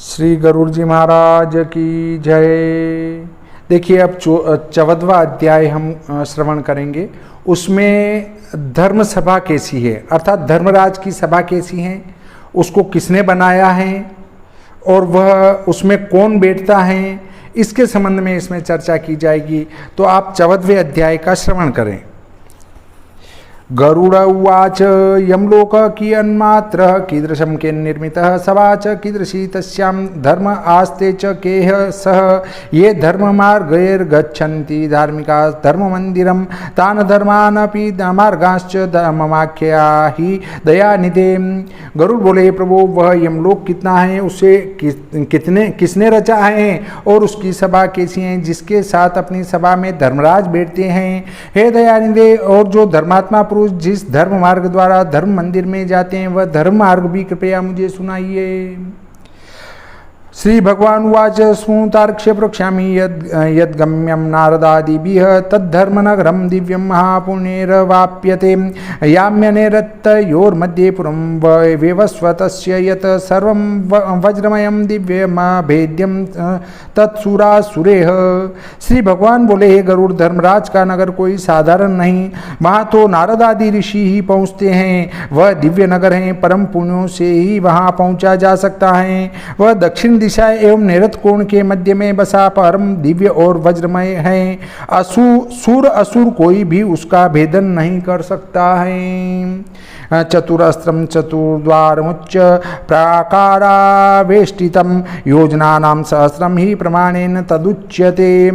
श्री गरुड़ जी महाराज की जय। देखिए, अब 14वां अध्याय हम श्रवण करेंगे। उसमें धर्म सभा कैसी है, अर्थात धर्मराज की सभा कैसी है, उसको किसने बनाया है और वह उसमें कौन बैठता है, इसके संबंध में इसमें चर्चा की जाएगी। तो आप 14वें अध्याय का श्रवण करें। गरुड़ उवाच यमलोक कियन्मात्र कीदृशं केन्निर्मितः सभा च कीदृशी तस्यां धर्म आस्ते च केह सह ये धर्ममार्गैर्गच्छन्ति धार्मिका धर्ममन्दिरं तान् धर्मानपि मार्गाश्च धर्ममाख्या हि दयानिधे। गरुड़ बोले, प्रभु वह यमलोक कितना है, उसे किसने रचा है और उसकी सभा कैसी है जिसके साथ अपनी सभा में धर्मराज बैठते हैं। हे दयानिधे, और जो धर्मात्मा पुरुष जिस धर्म मार्ग द्वारा धर्म मंदिर में जाते हैं वह धर्म मार्ग भी कृपया मुझे सुनाइए। श्री भगवान उवाच स्मूतार्क्ष्य प्रक्ष्यामि यद्गम्यं नारदादिभिः तद्धर्मनगरं दिव्यं महापुण्यैर्वाप्यते याम्यनेरत्तयोर्मध्ये पुरं वेवस्वतस्य यत् सर्वं वज्रमयं दिव्यमभेद्यं तत्सुरासुरेः। श्री भगवान बोले, हे गरुड़, धर्मराज का नगर कोई साधारण नहीं, वहाँ तो नारद आदि ऋषि ही पहुँचते हैं। वह दिव्य नगर है, परम पुण्यों से ही वहाँ पहुँचा जा सकता है। वह दक्षिण दिशा एवं नैऋत कोण के मध्य में बसा परम दिव्य और वज्रमय है। असुर कोई भी उसका भेदन नहीं कर सकता है। चतुरस्त्रं चतुर्द्वारमुच्च प्राकारावेष्टितं योजनानां सहस्रं ही प्रमाणेन तदुच्यते।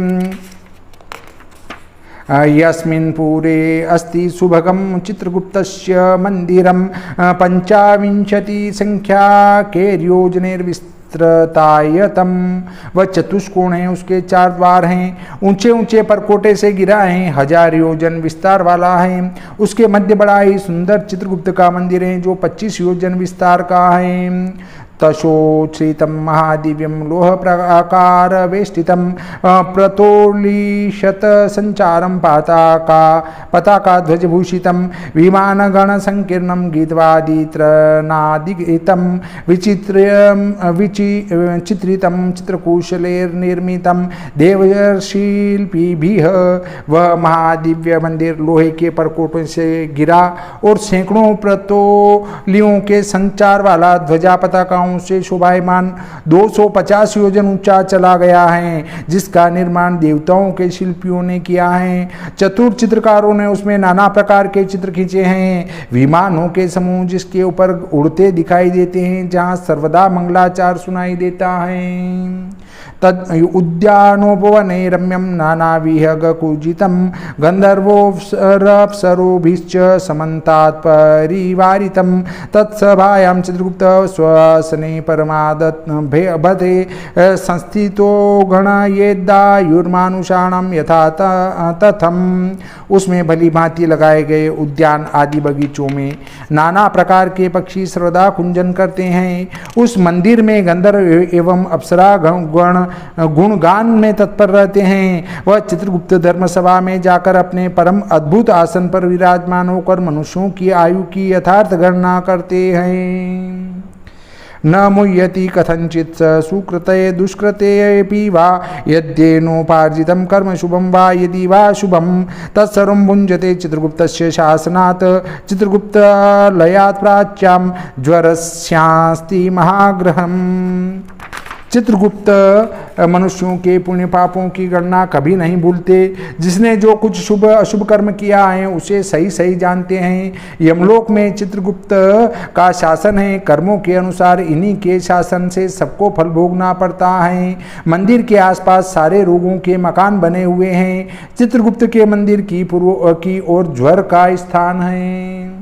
यस्मिन् पुरे अस्ति सुभगं चित्रगुप्तस्य मन्दिरं पंचाविंशति संख्याकैर्योजनैर्विस्तृतम् वह चतुष्कोण है, उसके 4 द्वार हैं, ऊंचे ऊंचे परकोटे से गिरा है, 1000 योजन विस्तार वाला है। उसके मध्य बड़ा ही सुंदर चित्रगुप्त का मंदिर है जो 25 योजन विस्तार का है। तशोच्छ्रितं महादिव्यं लोह प्राकार वेष्टितं प्रतोलीशत संचारं पताका ध्वजभूषितं विमानगण संकीर्णं गीतवादित्रनादिगीतं चित्रितं चित्रकुशलैर्निर्मितं देवशिल्पिभिः। वह महादिव्य मंदिर लोहे के परकोटों से गिरा और सैकड़ों प्रतोलियों के संचार वाला ध्वजा पताकाओं से शोभायमान 250 योजन ऊंचा चला गया है, जिसका निर्माण देवताओं के शिल्पियों ने किया है। चतुर चित्रकारों ने उसमें नाना प्रकार के चित्र खींचे हैं, विमानों के समूह जिसके ऊपर उड़ते दिखाई देते हैं, जहां सर्वदा मंगलाचार सुनाई देता है। तद उद्यानोपवने रम्यं नानाविहगकुजितं गन्धर्वोऽप्सरोभिश्च समन्तात् परिवारितं तत्सभायां चित्रगुप्त स्वसने परमादभे संस्थितो गणयेद्दायुर्मानुषाणां यथा तथम। उसमें भली भांति लगाए गए उद्यान आदि बगीचों में नाना प्रकार के पक्षी सर्वदा कुंजन करते हैं। उस मंदिर में गंधर्व एवं अप्सरा गुणगान में तत्पर रहते हैं। वह चित्रगुप्त धर्मसभा में जाकर अपने परम अद्भुत आसन पर विराजमान होकर मनुष्यों की आयु की यथार्थ गणना करते हैं। न मुह्यति कथंचित् सुकृते दुष्कृतेऽपि वा यद्येनोपार्जितं कर्म शुभं वा यदि वा शुभं तत्सर्वं भुञ्जते चित्रगुप्तस्य शासनात् चित्रगुप्तलयात् प्राच्यां ज्वरस्यास्ति महाग्रहम्। चित्रगुप्त मनुष्यों के पुण्य पापों की गणना कभी नहीं भूलते। जिसने जो कुछ शुभ अशुभ कर्म किया है उसे सही सही जानते हैं। यमलोक में चित्रगुप्त का शासन है, कर्मों के अनुसार इन्हीं के शासन से सबको फल भोगना पड़ता है। मंदिर के आसपास सारे रोगों के मकान बने हुए हैं। चित्रगुप्त के मंदिर की पूर्व की ओर ज्वर का स्थान है।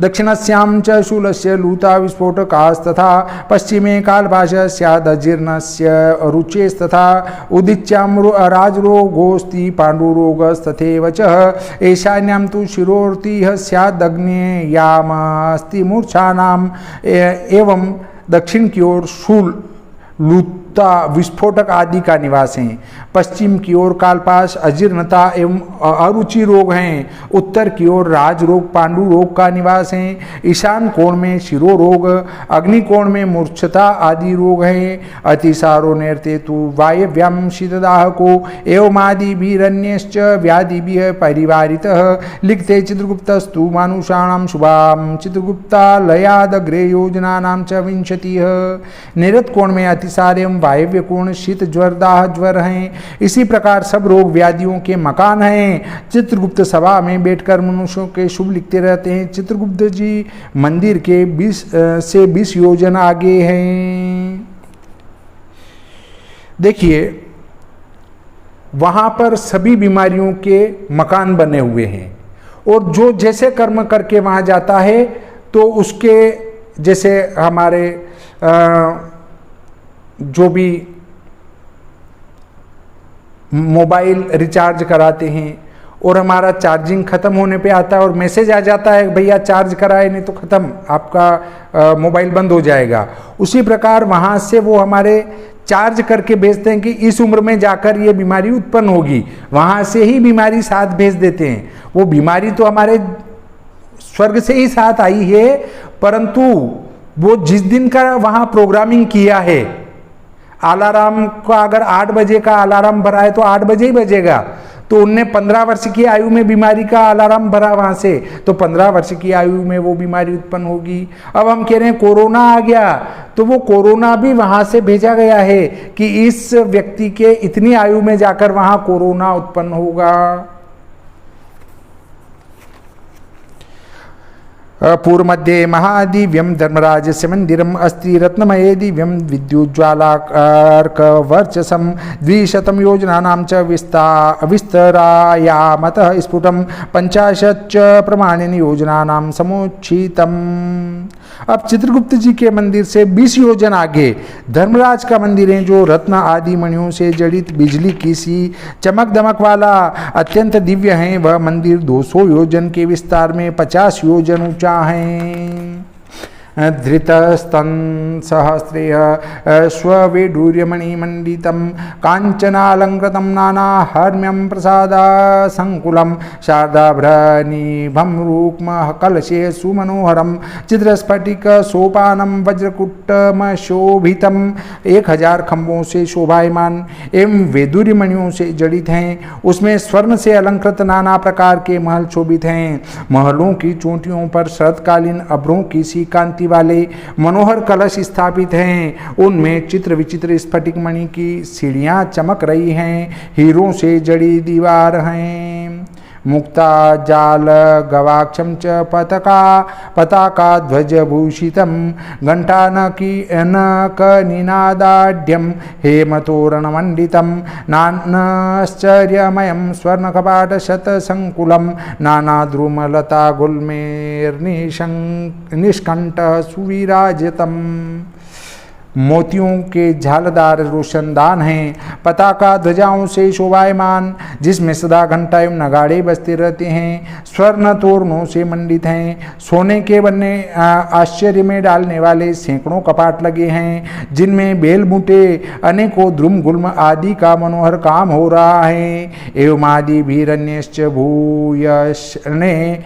दक्षिणस्यां च शूलस्य लूता विस्फोटकास्तथा पश्चिमे कालभाषस्यादजीर्णस्य रुचेस्तथा उदिच्यां राजरोगोऽस्ति पाण्डुरोगस्तथैव च ईशान्यां तु शिरोर्तिः स्यादग्नेयामस्ति मूर्छानाम् एवं दक्षिण की ओर शूल उत्ता विस्फोटक आदि का निवास है। पश्चिम की ओर कालपाश, अजीर्णता एवं अरुचि रोग हैं। उत्तर की ओर राज रोग, पांडु रोग का निवास है। ईशान कोण में शिरो रोग, अग्नि कोण में मूर्छता आदि रोग हैं। अतिसारो नैर्ते तु वायव्यम शीतदाह को एवं आदि भीरण्यश्च व्याधि भी परिवारितः। लिखते चित्रगुप्तस्तु मानुषाणाम शुभाम चित्रगुप्तालयादग्रे योजनानां च विंशतिः। निरत कोण में अतिसार एवं वायव्य कोण शीत ज्वर दाह ज्वर हैं। इसी प्रकार सब रोग व्याधियों के मकान हैं। चित्रगुप्त सभा में बैठकर मनुष्यों के शुभ लिखते रहते हैं। चित्रगुप्त जी मंदिर के 20 से 20 योजन आगे हैं। देखिए वहां पर सभी बीमारियों के मकान बने हुए हैं और जो जैसे कर्म करके वहां जाता है तो उसके जैसे हमारे जो भी मोबाइल रिचार्ज कराते हैं और हमारा चार्जिंग ख़त्म होने पे आता है और मैसेज आ जाता है भैया चार्ज कराए नहीं तो ख़त्म, आपका मोबाइल बंद हो जाएगा। उसी प्रकार वहाँ से वो हमारे चार्ज करके भेजते हैं कि इस उम्र में जाकर ये बीमारी उत्पन्न होगी, वहाँ से ही बीमारी साथ भेज देते हैं। वो बीमारी तो हमारे स्वर्ग से ही साथ आई है, परंतु वो जिस दिन का वहाँ प्रोग्रामिंग किया है, अलार्म का अगर 8 बजे का अलार्म भरा है तो 8 बजे ही बजेगा। तो उनने 15 वर्ष की आयु में बीमारी का अलार्म भरा वहां से, तो 15 वर्ष की आयु में वो बीमारी उत्पन्न होगी। अब हम कह रहे हैं कोरोना आ गया, तो वो कोरोना भी वहां से भेजा गया है कि इस व्यक्ति के इतनी आयु में जाकर वहां कोरोना उत्पन्न होगा। पूर्वमध्ये महादिव्यम धर्मराजस्य मंदिरम अस्ति रत्नमये दिव्यम विद्युज्ज्वालार्कवर्चसं 200 योजनानां च विस्तरायामतः स्फुटं 50 च प्रमाणिनि योजनानां समुच्छितम्। अब चित्रगुप्त जी के मंदिर से 20 योजन आगे धर्मराज का मंदिर है, जो रत्न आदि मणियों से जड़ित बिजली की सी चमक दमक वाला अत्यंत दिव्य है। वह मंदिर 200 योजन के विस्तार में 50 योजन ऊंचा है। धृतस्तन सहस्रेय स्ववैडूर्यमणिमण्डितं काञ्चनालङ्कृतं नानाहर्म्यं प्रसादासङ्कुलं शारदाभ्रनिभं रुक्मकलशे सुमनोहरं चित्रस्फटिकसोपानं वज्रकुट्टमशोभितं 1000 खम्भों से शोभायमान एवं वैदूर्यमणियों से जड़ित हैं। उसमें स्वर्ण से अलंकृत नाना प्रकार के महल शोभित हैं। महलों की चोटियों पर शरतकालीन अभ्रों की सी कांति वाले मनोहर कलश स्थापित हैं। उनमें चित्र विचित्र स्फटिक मणि की सीढ़ियां चमक रही हैं। हीरों से जड़ी दीवार हैं। मुक्ता जाल गवाक्षम च पताका ध्वज भूषितम घंटानक निनादाढ्यम हेमतोरणमंडितम नानाश्चर्यमयं स्वर्णकपाट शतसंकुलम नानाद्रुमलता गुल्मेर्निष्कंठ सुविराजितम। मोतियों के झालदार रोशनदान हैं। पताका ध्वजाओं से शोभायमान, जिसमें सदा घंटा एवं नगाड़े बजते रहते हैं। स्वर्ण तोरणों से मंडित हैं। सोने के बनने आश्चर्य में डालने वाले सैकड़ों कपाट लगे हैं, जिनमें बेल बूटे अनेकों द्रुम गुल्म आदि का मनोहर काम हो रहा है। एवं आदि भीरण्यश्च भूयश्ने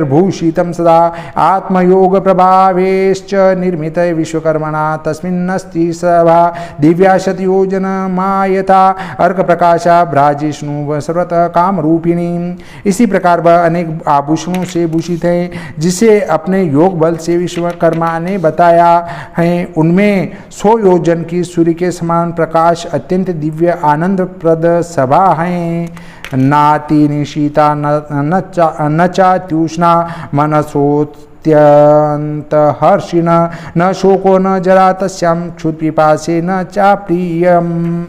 भूषितं सदा आत्मयोग प्रभावेश्च निर्मित विश्वकर्मणा तस्मिन्नस्ति सभा दिव्या शतयोजनमायता अर्क प्रकाशा भ्राजिष्णु सर्वतः काम रूपिणी। इसी प्रकार वह अनेक आभूषणों से भूषित है, जिसे अपने योग बल से विश्वकर्मा ने बताया है। उनमें 100 योजन की सूर्य के समान प्रकाश अत्यंत दिव्य आनंदप्रद सभा है। नाति निशीता न चात्युष्णा मनसोत्यंत हर्षिण न शोको न जरा तस्यां क्षुत्पिपासे न चाप्रियम।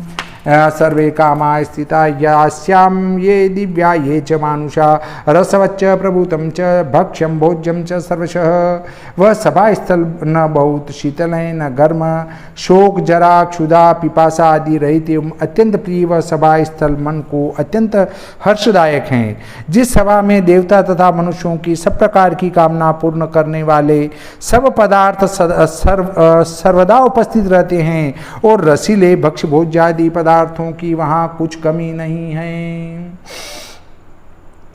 सर्वे कामा स्थिता यास्याम ये दिव्या ये च मानुषा रसवच्च प्रभुतम च भक्ष्यम भोज्यम च सर्वशः। वह सभा स्थल न बहुत शीतल है न गर्म, शोक जरा क्षुधा पिपासा आदि रहित एवं अत्यंत प्रिय वह सभा स्थल मन को अत्यंत हर्षदायक हैं। जिस सभा में देवता तथा मनुष्यों की सब प्रकार की कामना पूर्ण करने वाले सब पदार्थ सर्वदा उपस्थित रहते हैं और रसीले भक्ष्य भोज्य आदि पदार्थों की वहाँ कुछ कमी नहीं है।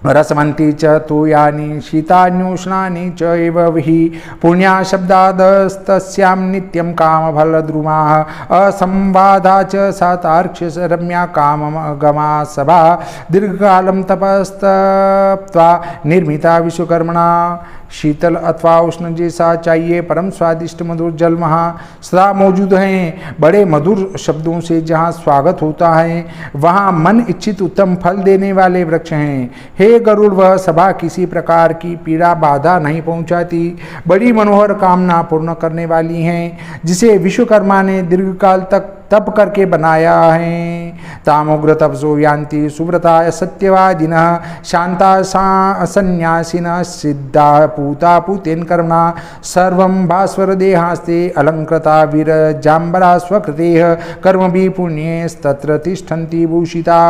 रसवंती च तोयानि शीतान्युष्णानि च एव हि पुण्या शब्दादस्तस्यां नित्यं कामफलद्रुमाः असंवादा च सातार्क्ष्य रम्या कामगमा सभा दीर्घकालं तपस्तप्त्वा निर्मिता विश्वकर्मणा। शीतल अथवा उष्ण जैसा चाहिए परम स्वादिष्ट मधुर जल वहाँ सदा मौजूद हैं। बड़े मधुर शब्दों से जहाँ स्वागत होता है वहाँ मन इच्छित उत्तम फल देने वाले वृक्ष हैं। हे गरुड़, वह सभा किसी प्रकार की पीड़ा बाधा नहीं पहुँचाती, बड़ी मनोहर कामना पूर्ण करने वाली हैं, जिसे विश्वकर्मा ने दीर्घकाल तक तप करके बनाया है। तामोग्र तपसो यान्ति सुव्रता सत्यवादिनः शांता संन्यासिनः सिद्धा पूता पूतेन कर्मणा सर्वं भास्वर देहास्ते अलंकृता वीरजाम्बरा स्वकृतेः कर्मभि पुण्यस्तत्र तिष्ठन्ति भूषिता।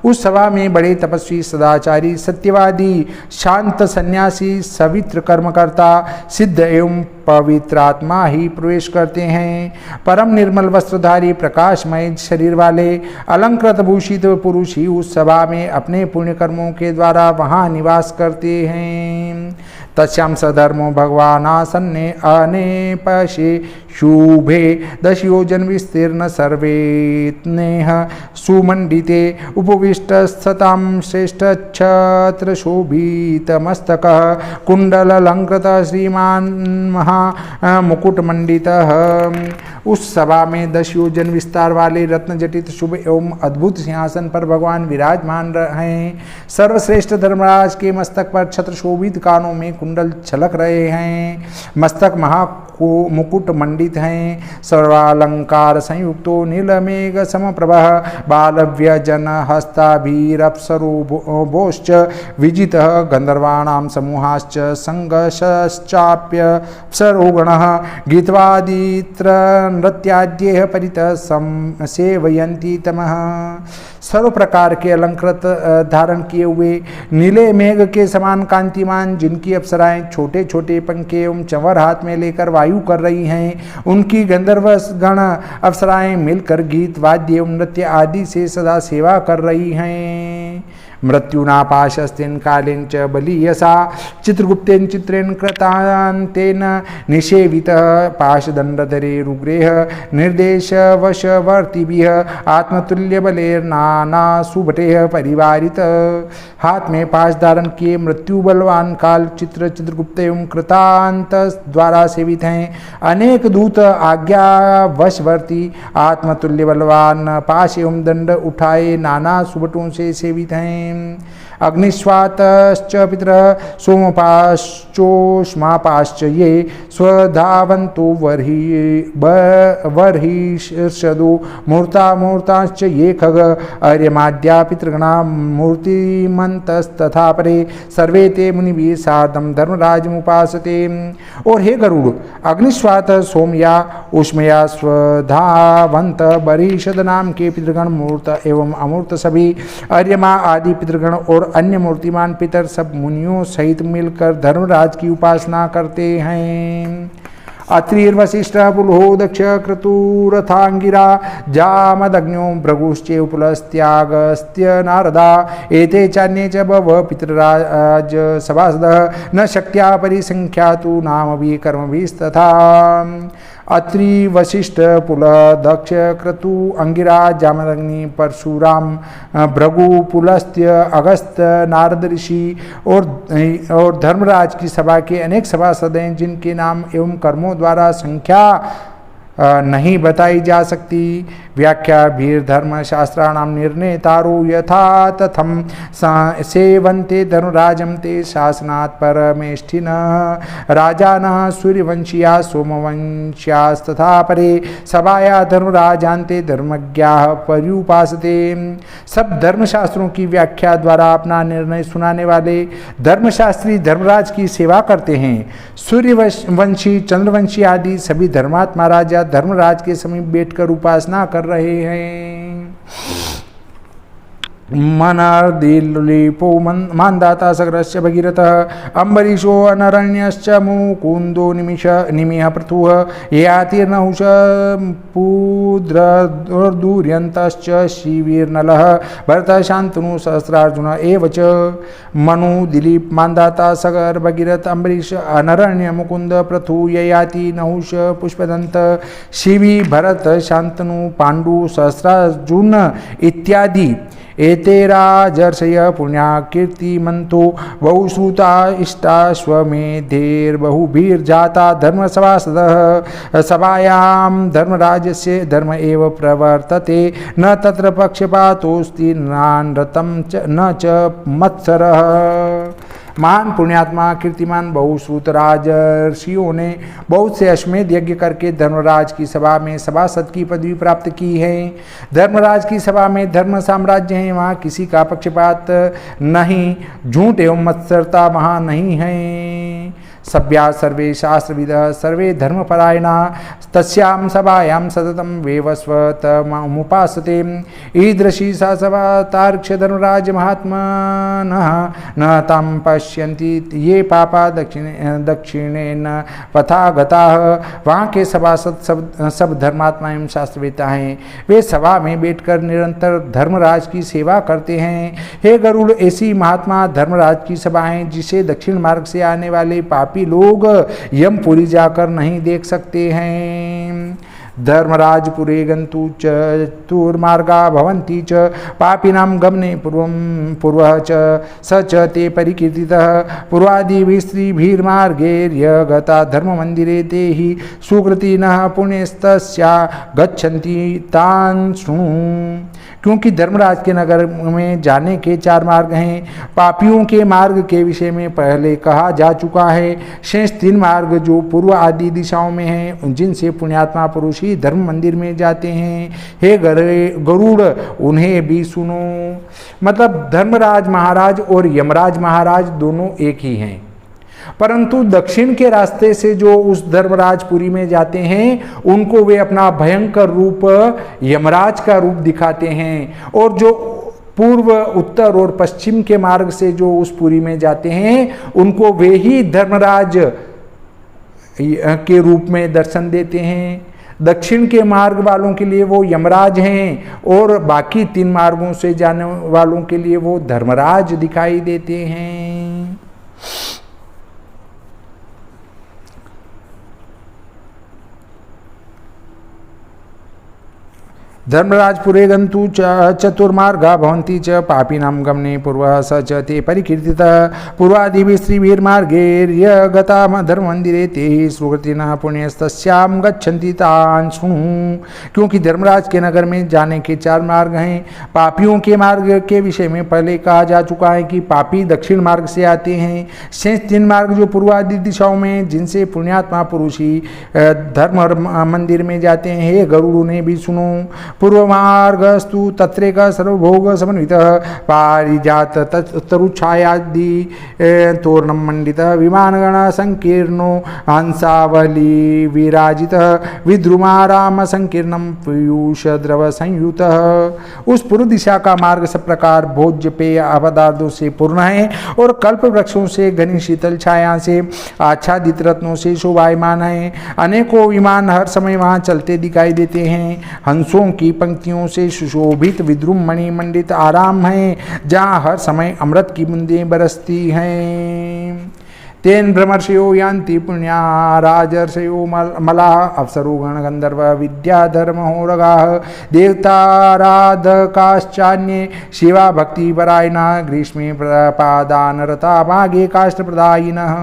उस सभा में बड़े तपस्वी सदाचारी सत्यवादी शांत सन्यासी सवित्र कर्मकर्ता सिद्ध एवं पवित्र आत्मा ही प्रवेश करते हैं। परम निर्मल वस्त्रधारी प्रकाशमय शरीर वाले अलंकृत भूषित पुरुष ही उस सभा में अपने पुण्य कर्मों के द्वारा वहाँ निवास करते हैं। तस्यां सधर्मो भगवानासन्ने अनेपशे शुभे दशयोजन विस्तीर्ण सर्वेत्नेह सुमंडिते उपविष्टस्ततां श्रेष्ठच्छत्र शोभितमस्तकः कुंडललंकृत श्रीमान महा मुकुटमंडितः। उस सभा में 10 योजन विस्तार वाले रत्न जटित शुभ एवं अद्भुत सिंहासन पर भगवान विराजमान हैं। सर्वश्रेष्ठ धर्मराज के मस्तक पर छत्र शोभित, कानों में कुंडल छलक रहे हैं, मस्तक महा मुकुट मंडित हैं। सर्वालंकार संयुक्तो नीलमेघ समप्रभः बालव्यजन हस्ताभिरप्सरोभोश्च विजितः गंधर्वाणां समूहाश्च संगश्चाप्यप्सरोगणः गीतवादित्र नृत्याद्येह परितः सेवयन्ति तमः। सर्व प्रकार के अलंकृत धारण किए हुए नीले मेघ के समान कांतिमान, जिनकी अप्सराएं छोटे छोटे पंखे एवं चंवर हाथ में लेकर वायु कर रही हैं, उनकी गंधर्व गण अप्सराएं मिलकर गीत वाद्य एवं नृत्य आदि से सदा सेवा कर रही हैं। मृत्युनापाशस्तेन कालेन च बलीयसा चित्रगुप्तेन चित्रेण कृतान्तेन निषेवितः पाशदंडधरे रुग्रेह निर्देशवशवर्तिभिः आत्मतुल्यबलेर्नाना सुभटेः परिवारित। हाथ में पाश धारण किए मृत्यु बलवान काल चित्र चित्रगुप्त एवं कृतांत द्वारा सेवित हैं। अनेक दूत आज्ञावशवर्ती आत्मतुल्य बलवान पाश एवं दंड उठाए नाना सुभटों से सेवित हैं। अग्निस्वातश्च पितरः सोमपाश्चोष्मापाश्च ये स्वधावन्तो वर्हिषदो मूर्ताश्च ये खग अर्यमाद्या पितृगणा मूर्तिमन्तस्तथा परे सर्वे ते मुनिभिः सार्धं धर्मराजमुपासते। और हे गरुड़, अग्निस्वात सोमया उष्मया स्वधावंत बरीषद नाम के पितृगण मूर्त एवं अमूर्त सभी अर्यमा आदि पितृगण और अन्य मूर्तिमान पितर सब मुनियों सहित मिलकर धर्मराज की उपासना करते हैं। अत्रिर्वशिष्ठ पुलहो दक्ष क्रतुरथांगिरा जामदग्न्यो भृगुश्चे पुलस्त्यागस्त्य नारदा एते चान्ये च बहवः पितृराज सभासदः न शक्त्या परिसंख्यातु नामभिः कर्मभिस्तथा। अत्रि वशिष्ठ पुल दक्ष क्रतु अंगिरा जामदग्नि परशुराम भृगु पुलस्त्य अगस्त नारद ऋषि और धर्मराज की सभा के अनेक सभासद हैं, जिनके नाम एवं कर्मों द्वारा संख्या नहीं बताई जा सकती। व्याख्या भीर धर्म शास्त्राणां निर्णेतारो यथा तथम सेवन्ते धर्मराजं ते शासनात् परमेष्ठिनः राजानः सूर्यवंशीया सोमवंश्यास्तथा परे सभाया धर्मराजान्ते धर्मज्ञाः पर्युपासते। सब धर्मशास्त्रों की व्याख्या द्वारा अपना निर्णय सुनाने वाले धर्मशास्त्री धर्मराज की सेवा करते हैं। सूर्यवंशी चंद्रवंशी आदि सभी धर्मात्मा राजा धर्मराज के समीप बैठकर उपासना कर रहे हैं। मनार्दिलीपो मानदाता सगरस्य भगीरथः अम्बरीशो अनरण्यश्च मुकुन्दो निमिह पृथुः यातिर्नहुष पूद्रदूर्यन्तश्च शिवीर्नलः भरतः शान्तनु सहस्रार्जुन एव च। मनु दिलीप मानदाता सगर भगीरथ अम्बरीश अनरण्य मुकुंद पृथु ययाति नहुष पुष्पदंत शिवी भरत शान्तनु पांडु सहस्रार्जुन इत्यादि एते राजर्षय पुण्या कीर्तिमन्तो बहुश्रुता इष्टाश्वमेधैर्बहुभिर्जाता धर्मसभासदः सभायां धर्मराजस्य धर्म एव प्रवर्तते न तत्र पक्षपातोऽस्ति नानृतं च न च मत्सरः। महान पुण्यात्मा कीर्तिमान बहुश्रुत राजर्षियों ने बहुत से अश्वमेध यज्ञ करके धर्मराज की सभा में सभासद की पदवी प्राप्त की है। धर्मराज की सभा में धर्म साम्राज्य है, वहाँ किसी का पक्षपात नहीं, झूठ एवं मत्सरता वहाँ नहीं है। सभ्या सर्वे शास्त्रविदः सर्वे धर्मपरायणा तस्यां सभायां सततं वेवस्वतमुपासते। ईदृशी सा सभा तार्क्ष्य धर्मराज महात्मनः न तां पश्यन्ति ये पापा दक्षिणेन पथा गताः। वहाँ के सभासद सब धर्मात्मा एवं शास्त्रवेत्ता हैं। वे सभा में बैठकर निरंतर धर्मराज की सेवा करते हैं। हे गरुड़, ऐसी महात्मा धर्मराज की सभाएं जिसे दक्षिण मार्ग से आने वाले पापी लोग यमपुरी जाकर नहीं देख सकते हैं। धर्मराजपुरे गन्तु चतुर्मार्गा भवन्ति च पापिनां गमने पूर्वः च स च ते परिकीर्तितः पूर्वादिभिः स्त्रीभिर्मार्गैर्य गता धर्ममन्दिरे ते हि सुकृतिनः पुण्यस्तस्या गच्छन्ति तान् शृणु। क्योंकि धर्मराज के नगर में जाने के 4 मार्ग हैं। पापियों के मार्ग के विषय में पहले कहा जा चुका है। शेष 3 मार्ग जो पूर्व आदि दिशाओं में हैं, जिनसे पुण्यात्मा पुरुष ही धर्म मंदिर में जाते हैं। हे गरुड़, उन्हें भी सुनो। मतलब धर्मराज महाराज और यमराज महाराज दोनों एक ही हैं, परंतु दक्षिण के रास्ते से जो उस धर्मराजपुरी में जाते हैं उनको वे अपना भयंकर रूप यमराज का रूप दिखाते हैं, और जो पूर्व उत्तर और पश्चिम के मार्ग से जो उस पुरी में जाते हैं उनको वे ही धर्मराज के रूप में दर्शन देते हैं। दक्षिण के मार्ग वालों के लिए वो यमराज हैं और बाकी 3 मार्गों से जाने वालों के लिए वो धर्मराज दिखाई देते हैं। धर्मराजपुरे गन्तु चतुर्मार्गा भवन्ति च पापिनां गमने पूर्वः स च ते परिकीर्तितः पूर्वादिभिः स्त्रीभिर्मार्गैर्य गता धर्ममन्दिरे ते हि सुकृतिनः पुण्यस्तस्यां गच्छन्ति तान् शृणु। क्योंकि धर्मराज के नगर में जाने के 4 मार्ग हैं। पापियों के मार्ग के विषय में पहले कहा जा चुका है कि पापी दक्षिण मार्ग से आते हैं। शेष 3 मार्ग जो पूर्वादि दिशाओं में, जिनसे पुण्यात्मा पुरुष ही धर्म मंदिर में जाते हैं। हे गरुड़, ने भी सुनो। पूर्वमार्गस्तु तत्रेक सर्वभोग समन्वितः पारिजात तरुच्छायादि तोरणं मंडितः विमानगण संकीर्णो हंसावली विराजितः विद्रुमाराम संकीर्णं पीयूष द्रव संयुतः। उस पूर्व दिशा का मार्ग सब प्रकार भोज्य पेय पदार्थों से पूर्ण है और कल्प वृक्षों से घनी शीतल छाया से आच्छादित रत्नों से शोभायमान है। अनेकों विमान हर समय वहाँ चलते दिखाई देते हैं। हंसों की पंक्तियों से सुशोभित विद्रुम मणि मंडित आराम है, जहाँ हर समय अमृत की बूंदें बरसती हैं। तेन ब्रह्मर्षयो यान्ति पुण्या राजर्षयो मलाः अप्सरो गणगन्धर्व विद्याधर्महोरगाः देवताराधकाश्चान्ये शिवा भक्तिपरायणः ग्रीष्मे प्रपादानरता माघे काष्ठप्रदायिनः।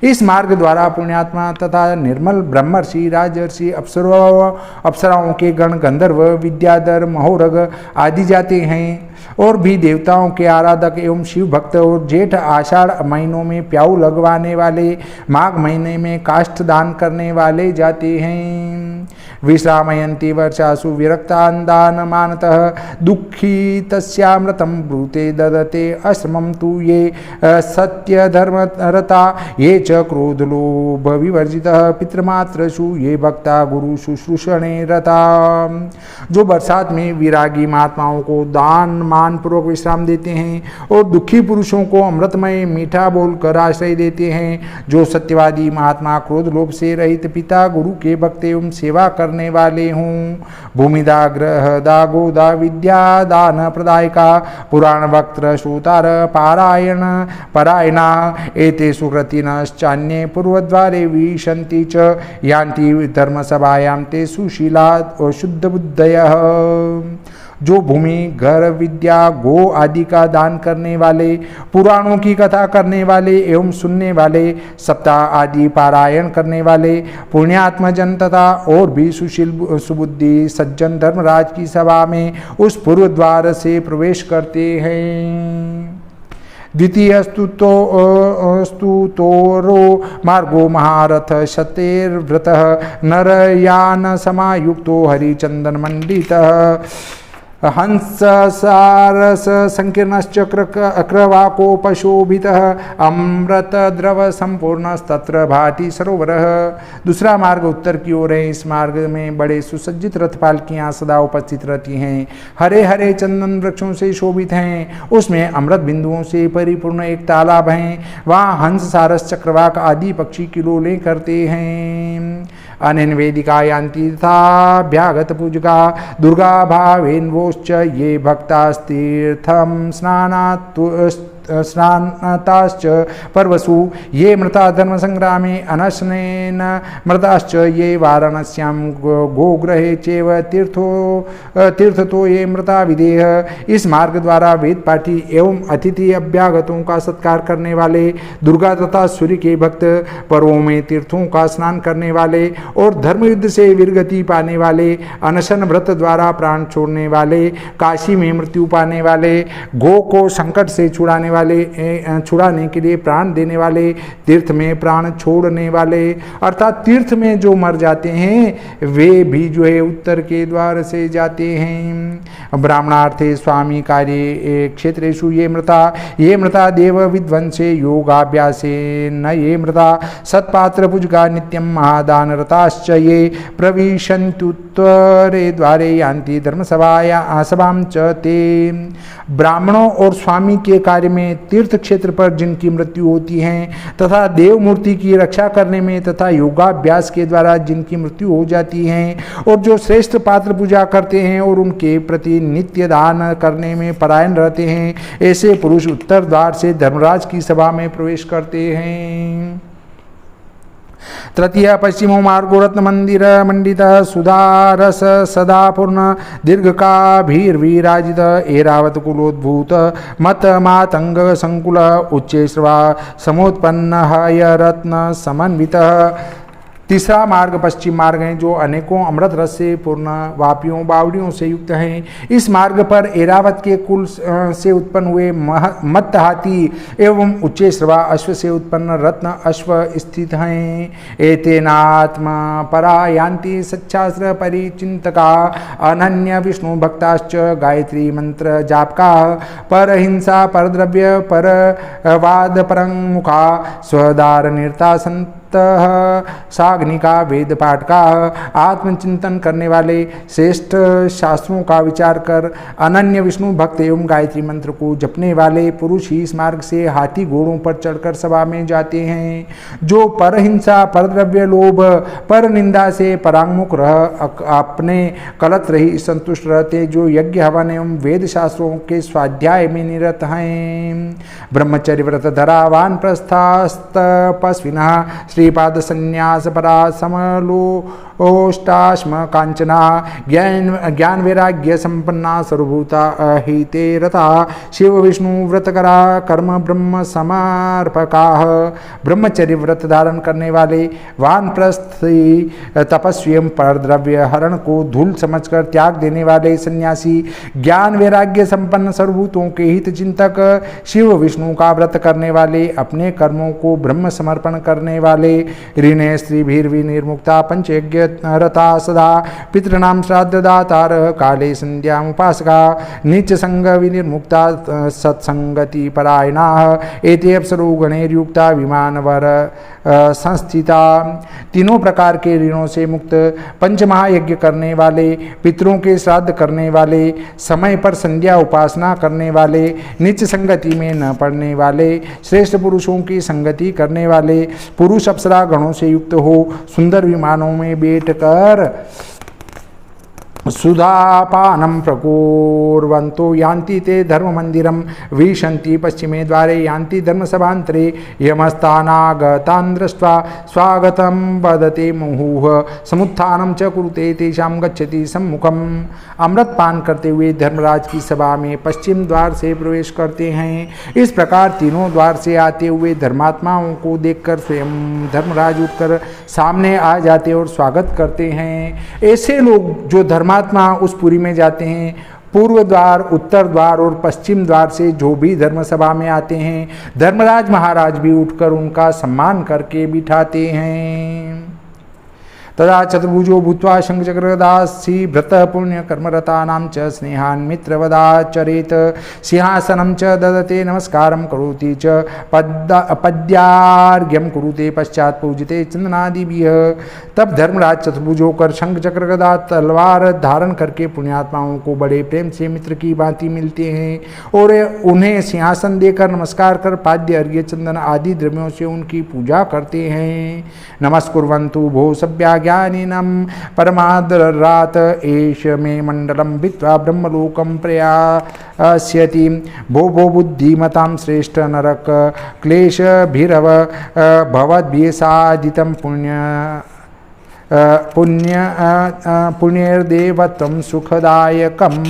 इस मार्ग द्वारा पुण्यात्मा तथा निर्मल ब्रह्मर्षि राजर्षि अप्सराओं के गण गंधर्व विद्याधर महोरग आदि जाते हैं और भी देवताओं के आराधक एवं शिव भक्त और जेठ आषाढ़ महीनों में प्याऊ लगवाने वाले माघ महीने में काष्ठ दान करने वाले जाते हैं। विश्रामयन्ति वर्षासु विरक्तान्दान मानतः दुःखी तस्यामृतं ब्रूते ददते अश्रमं तु ये सत्य धर्मरता ये च क्रोधलोभ विवर्जितः पितृमात्रसु ये भक्ता गुरु शुश्रूषणे रता। जो बरसात में विरागी महात्माओं को दान मान पूर्वक विश्राम देते हैं और दुखी पुरुषों को अमृतमय मीठा बोलकर आश्रय देते हैं, जो सत्यवादी महात्मा क्रोध लोभ से रहित पिता गुरु के भक्त एवं सेवा करने वाले हों। भूमिदा ग्रहदा गोदा विद्या दान प्रदायिका पुराण वक्त्र श्रोतार पारायण परायणा एते सुकृतिनश्चान्ये पूर्वद्वारे विशन्ति च यान्ति धर्मसभायां ते सुशीला शुद्ध बुद्धयः। जो भूमि घर विद्या गो आदि का दान करने वाले पुराणों की कथा करने वाले एवं सुनने वाले सप्ताह आदि पारायण करने वाले पुण्यात्मजन तथा और भी सुशील सुबुद्धि सज्जन धर्मराज की सभा में उस पूर्व द्वार से प्रवेश करते हैं। द्वितीय स्तुतोरो मार्गो महारथ शतेर्व्रतः नरयान समायुक्तो हरिचंदन मंडितः हंस सारस संकीर्णश्च क्रवाकोपशोभितः अमृत द्रव संपूर्णस्तत्र भाति सरोवरः। दूसरा मार्ग उत्तर की ओर है। इस मार्ग में बड़े सुसज्जित रथ पालकियां सदा उपस्थित रहती हैं, हरे हरे चंदन वृक्षों से शोभित हैं, उसमें अमृत बिंदुओं से परिपूर्ण एक तालाब है, वहाँ हंस सारस चक्रवाक आदि पक्षी किलोले करते हैं। अनेन वेदिका यान्ति तथाभ्यागत पूजका दुर्गा भावेन वोश्च ये भक्तास्तीर्थम स्नाताश्च पर्वसु ये मृता धर्म संग्रामे अनशनेन मृताश्च ये वाराणस्यां गोग्रहे चैव तीर्थतो ये मृता विदेह। इस मार्ग द्वारा वेद पाठी एवं अतिथि अभ्यागतों का सत्कार करने वाले, दुर्गा तथा सूर्य के भक्त, पर्वों में तीर्थों का स्नान करने वाले और धर्म युद्ध से वीरगति पाने वाले, अनशन व्रत द्वारा प्राण छोड़ने वाले, काशी में मृत्यु पाने वाले, गो को संकट से छुड़ाने के लिए प्राण देने वाले, तीर्थ में प्राण छोड़ने वाले, अर्थात तीर्थ में जो मर जाते हैं वे भी जो है उत्तर के द्वार से जाते हैं। ब्राह्मणार्थे स्वामी कार्य क्षेत्रेषु ये मृता देव विध्वंसे योगाभ्यासे न ये मृता सत्पात्र पूजका नित्यम महादान रताश्च ये प्रविशन्तुत्तरे द्वारे यान्ति धर्मसभाया सभां च ते। ब्राह्मणों और स्वामी के कार्य में तीर्थ क्षेत्र पर जिनकी मृत्यु होती है तथा देव मूर्ति की रक्षा करने में तथा योगाभ्यास के द्वारा जिनकी मृत्यु हो जाती है और जो श्रेष्ठ पात्र पूजा करते हैं और उनके प्रति नित्य दान करने में परायण रहते हैं, ऐसे पुरुष उत्तर द्वार से धर्मराज की सभा में प्रवेश करते हैं। तृतीय पश्चिमो मार्गो रत्न मंदिर मंडित सुधारस सदा पूर्ण दीर्घकाभिर्विराजित एरावत कुलोद्भूत मत मातंग संकुल उच्चे श्रवा समोत्पन्न हय रत्न समन्वित। तीसरा मार्ग पश्चिम मार्ग है, जो अनेकों अमृत रस से पूर्ण वापियों बावड़ियों से युक्त हैं। इस मार्ग पर एरावत के कुल से उत्पन्न हुए मत हाथी एवं उच्चे श्रवा अश्व से उत्पन्न रत्न अश्व स्थित हैं। एतेनात्मा परा यान्ति सच्छास्त्र परिचिंतका अनन्य विष्णु भक्ताश्च गायत्री मंत्र जापका परहिंसा परद्रव्य परवाद परंमुखा स्वदार निर्ता साग्निका वेद पाठ का आत्मचिंतन करने वाले श्रेष्ठ शास्त्रों का विचार कर अनन्य विष्णु भक्त एवं गायत्री मंत्र को जपने वाले पुरुष ही इस मार्ग से हाथी घोड़ों पर चढ़कर सभा में जाते हैं। जो परहिंसा, परद्रव्य लोभ, पर निंदा से परांगमुख रह अपने कलत रही संतुष्ट रहते, जो यज्ञ हवन एवं वेद शास्त्रों के स्वाध्याय में निरत हैं, ब्रह्मचर्य व्रत धरा वानप्रस्थास्तपस्विनः श्रीपाद संन्यास परा समलोष्टाश्म कांचना ज्ञान वैराग्य संपन्ना सर्वभूता अहिते रता शिव विष्णु व्रतकरा कर्म ब्रह्म समर्पकाः। ब्रह्मचर्य व्रत धारण करने वाले वानप्रस्थी तपस्वी एवं परद्रव्य हरण को धूल समझकर त्याग देने वाले सन्यासी, ज्ञान वैराग्य संपन्न सर्वभूतों के हित चिंतक, शिव विष्णु का व्रत करने वाले, अपने कर्मों को ब्रह्म समर्पण करने वाले, ऋणे स्त्री भीर विनिर्मुक्ता पंचयज्ञ रता सदा पितृणाम श्राद्ध दातार काले संध्या उपासका नीच संग विनिर्मुक्ता सत्संगति परायणा एते अप्सरो गणैर्युक्ता विमानवर संस्थिता। तीनों प्रकार के ऋणों से मुक्त, पंचमहायज्ञ करने वाले, पितरों के श्राद्ध करने वाले, समय पर संध्या उपासना करने वाले, नीच संगति में न पड़ने वाले, श्रेष्ठ पुरुषों की संगति करने वाले, पुरुष अप्सरा गणों से युक्त हो सुंदर विमानों में बैठकर सुधापानम प्रकुर्वन्तो यान्ति ते धर्म मंदिरम विशन्ति पश्चिमे द्वारे यान्ति धर्म सभान्तरे यमस्तानागतान् दृष्ट्वा स्वागतं वदते मुहुः समुत्थानं च कुरुते तेषां गच्छति सम्मुखम्। अमृत पान करते हुए धर्मराज की सभा में पश्चिम द्वार से प्रवेश करते हैं। इस प्रकार तीनों द्वार से आते हुए धर्मात्माओं को देखकर स्वयं धर्मराज उठकर सामने आ जाते और स्वागत करते हैं। ऐसे लोग जो धर्मात्मा उस पुरी में जाते हैं, पूर्व द्वार, उत्तर द्वार और पश्चिम द्वार से जो भी धर्म सभा में आते हैं, धर्मराज महाराज भी उठकर उनका सम्मान करके बिठाते हैं। तदा चतुर्भुजो भूत्वा शंखचक्रदासी भृत पुण्य कर्मरतानां च स्नेहान् मित्रवदाचरेत सिंहासनं च ददते नमस्कारं करोति च पद्यार्घ्यं कुरुते पश्चात् पूजिते चंदनादिभिः। तब धर्मराज चतुर्भुज होकर शंख चक्र गदा तलवार धारण करके पुण्यात्माओं को बड़े प्रेम से मित्र की भांति मिलते हैं और उन्हें सिंहासन देकर नमस्कार कर पाद्य अर्घ्य चंदन आदि द्रव्यों से उनकी पूजा करते हैं। नमस्कुर्वन्तु भो सभ्या ज्ञानिनं परमादरात् एष मे मंडलम भित्वा ब्रह्मलोकं प्रयास्यति। भो भो बुद्धिमतां श्रेष्ठ नरक क्लेशभिरव भवद्भिः पुण्यर्देवत्वं सुखदायकम्।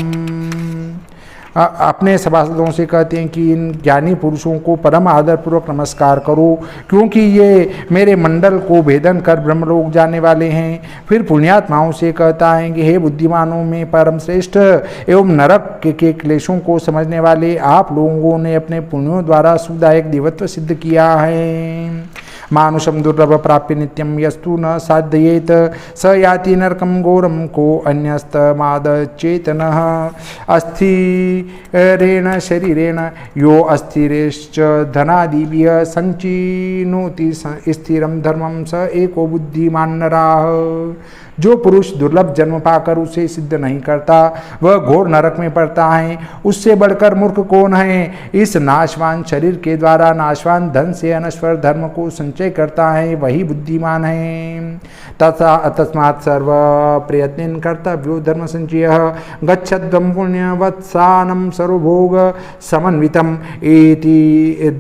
अपने सभासदों से कहते हैं कि इन ज्ञानी पुरुषों को परम आदरपूर्वक नमस्कार करो, क्योंकि ये मेरे मंडल को भेदन कर ब्रह्मलोक जाने वाले हैं। फिर पुण्यात्माओं से कहता है कि हे बुद्धिमानों में परम श्रेष्ठ एवं नरक के क्लेशों को समझने वाले, आप लोगों ने अपने पुण्यों द्वारा सुखदायक देवत्व सिद्ध किया है। मानुषम दुर्लभ प्राप्य नित्यम यस्तु न साधयेत स याति नरकम घोरम को अन्यस्तमाद चेतनः। अस्थिरेण शरीरेण यो अस्थिरेश्च धनादिभ्यः संचिनोति स्थिरं धर्मं स एको बुद्धिमान नराः। जो पुरुष दुर्लभ जन्म पाकर उसे सिद्ध नहीं करता वह घोर नरक में पड़ता है। उससे बढ़कर मूर्ख कौन है? इस नाशवान शरीर के द्वारा नाशवान धन से अनश्वर धर्म को संचय करता है, वही बुद्धिमान है। तथा तस्मात् सर्व प्रयत्न कर्तव्यो धर्म संचयः गच्छध्वं पुण्यवत्सानं सर्वभोग समन्वितम् इति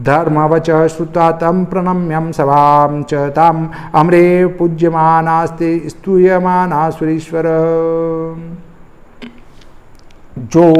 धर्मवच श्रुत्वा तं प्रणम्यं सभां च ताम् अम्रे पूज्यमानास्ते स्तूयमाना सुरेश्वर। जो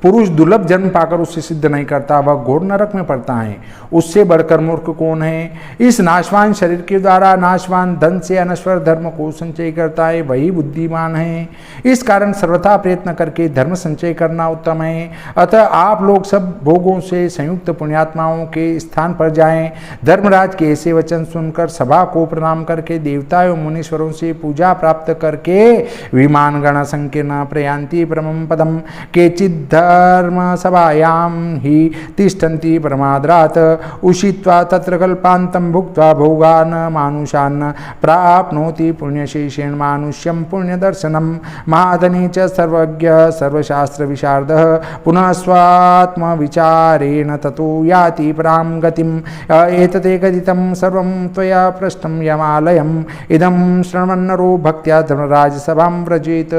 पुरुष दुर्लभ जन्म पाकर उससे सिद्ध नहीं करता वह घोर नरक में पड़ता है। उससे बढ़कर मूर्ख कौन है? इस नाशवान शरीर के द्वारा नाशवान धन से अनश्वर धर्म को संचय करता है, वही बुद्धिमान है। इस कारण सर्वथा प्रयत्न करके धर्म संचय करना उत्तम है। अतः आप लोग सब भोगों से संयुक्त पुण्यात्माओं के स्थान पर जाएं। धर्मराज के ऐसे वचन सुनकर सभा को प्रणाम करके देवता एवं मुनीश्वरों से पूजा प्राप्त करके विमान गण संकीर्ण प्रयांति परमं पदम केचिद् धर्म सभायां हि तिष्ठन्ति परमादरात् उषित्वा तत्र कल्पान्तं भुक्त्वा भोगान् मानुषान् प्राप्नोति पुण्यशेषेण मानुष्यं पुण्यदर्शनं महाधनी च सर्वज्ञ सर्वशास्त्र विशारदः पुनः स्वात्मविचारेण ततो याति परां गतिम् एतते कथितं सर्वं त्वया पृष्टं यमालयम् इदं श्रवन्नरो भक्त्या धर्मराज सभां व्रजेत।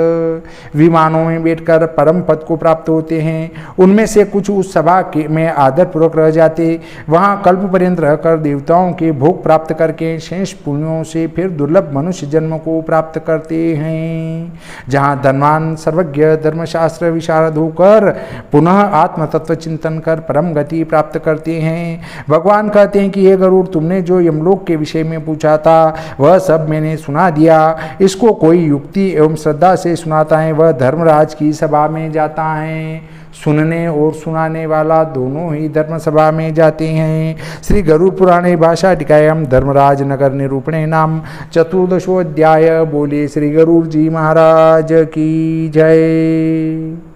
विमानों में बैठकर परम पद को प्राप्त होते हैं, उनमें से कुछ उस सभा के में आदर पूर्वक रह जाते, वहाँ कल्प पर्यंत रहकर देवताओं के भोग प्राप्त करके शेष पुण्यों से फिर दुर्लभ मनुष्य जन्म को प्राप्त करते हैं। जहाँ धनवान सर्वज्ञ धर्मशास्त्र विशारद होकर पुनः आत्म तत्व चिंतन कर परम गति प्राप्त करते हैं। भगवान कहते हैं कि ये गरुड़, तुमने जो यमलोक के विषय में पूछा था वह सब मैंने सुना दिया। इसको कोई युक्ति एवं श्रद्धा से सुनाता है वह धर्मराज की सभा में जाता है। सुनने और सुनाने वाला दोनों ही धर्म सभा में जाते हैं। श्री गरुड़ पुराणे भाषा टिकायम धर्मराज नगर निरूपणे नाम चतुर्दशोऽध्याय। बोले श्री गरुड़ जी महाराज की जय।